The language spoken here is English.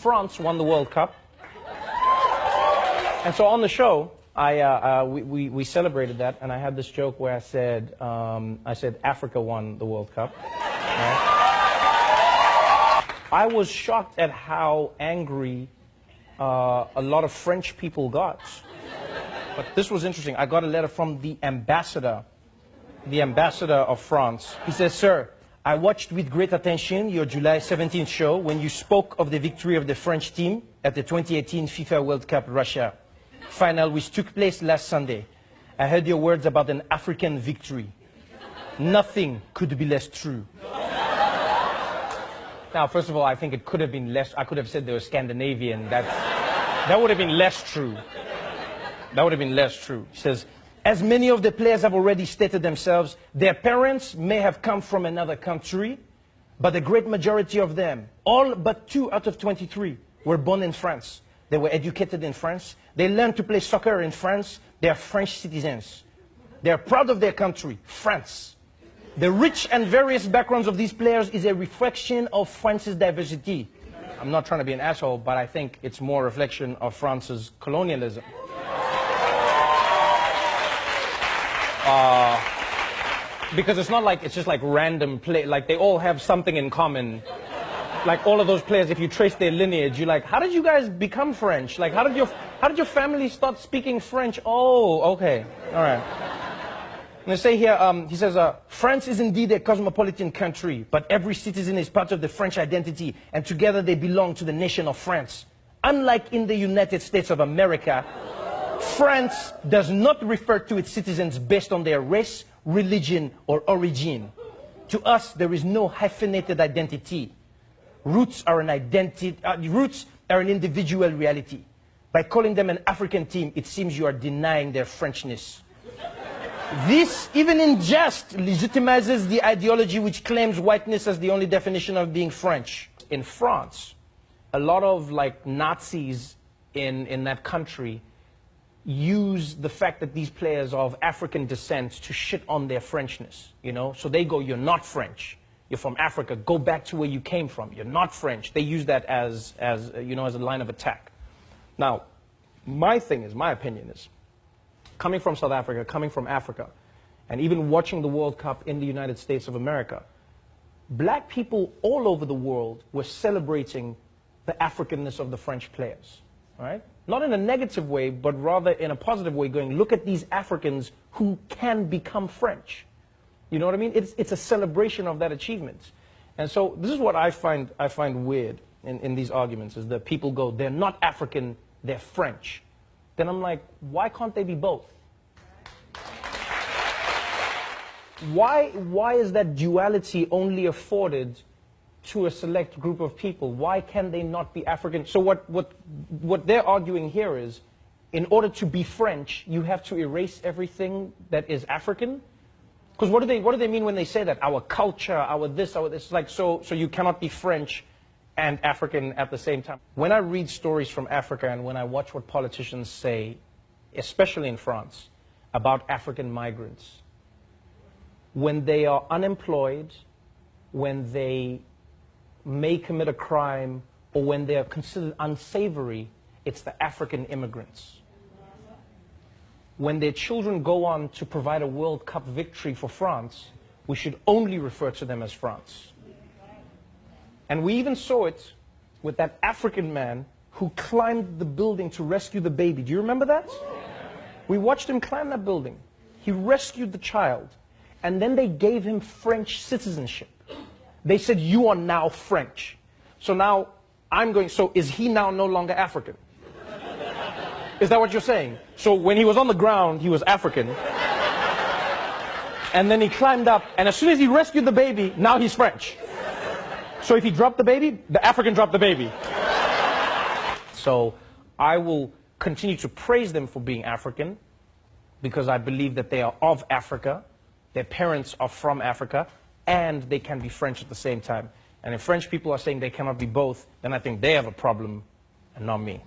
France won the World Cup. And so on the show, we celebrated that, and I had this joke where I said Africa won the World Cup. Right? I was shocked at how angry a lot of French people got. But this was interesting. I got a letter from the ambassador of France. He says, "Sir, I watched with great attention your July 17th show when you spoke of the victory of the French team at the 2018 FIFA World Cup Russia final, which took place last Sunday. I heard your words about an African victory. Nothing could be less true." Now, first of all, I think it could have been less. I could have said they were Scandinavian. That would have been less true. That would have been less true. He says, "As many of the players have already stated themselves, their parents may have come from another country, but the great majority of them, all but 2 out of 23, were born in France. They were educated in France. They learned to play soccer in France. They are French citizens. They are proud of their country, France. The rich and various backgrounds of these players is a reflection of France's diversity." I'm not trying to be an asshole, but I think it's more a reflection of France's colonialism. Because it's not like it's just like random play. Like they all have something in common. Like all of those players, if you trace their lineage, you're like, how did you guys become French? Like how did your family start speaking French? Oh, okay, all right. And they say here, he says, "France is indeed a cosmopolitan country, but every citizen is part of the French identity, and together they belong to the nation of France. Unlike in the United States of America, France does not refer to its citizens based on their race, religion, or origin. To us, there is no hyphenated identity. Roots are an individual reality. By calling them an African team, it seems you are denying their Frenchness. This, even in jest, legitimizes the ideology which claims whiteness as the only definition of being French." In France, a lot of like Nazis in that country use the fact that these players are of African descent to shit on their Frenchness, you know? So they go, "You're not French. You're from Africa. Go back to where you came from. You're not French." They use that as you know, as a line of attack. Now, my opinion is, coming from South Africa, coming from Africa, and even watching the World Cup in the United States of America, black people all over the world were celebrating the Africanness of the French players, right? Not in a negative way, but rather in a positive way, going, look at these Africans who can become French. You know what I mean? It's a celebration of that achievement. And so this is what I find weird in these arguments, is that people go, they're not African, they're French. Then I'm like, why can't they be both? Why is that duality only afforded to a select group of people? Why can they not be African? So what they're arguing here is, in order to be French, you have to erase everything that is African? Because what do they mean when they say that? Our culture, our this, like, so you cannot be French and African at the same time. When I read stories from Africa and when I watch what politicians say, especially in France, about African migrants, when they are unemployed, when they may commit a crime, or when they are considered unsavory, it's the African immigrants. When their children go on to provide a World Cup victory for France, we should only refer to them as France. And we even saw it with that African man who climbed the building to rescue the baby. Do you remember that? We watched him climb that building. He rescued the child. And then they gave him French citizenship. They said, "You are now French." So now I'm going, so is he now no longer African? Is that what you're saying? So when he was on the ground, he was African. And then he climbed up, and as soon as he rescued the baby, now he's French. So if he dropped the baby, the African dropped the baby. So I will continue to praise them for being African, because I believe that they are of Africa, their parents are from Africa, and they can be French at the same time. And if French people are saying they cannot be both, then I think they have a problem and not me.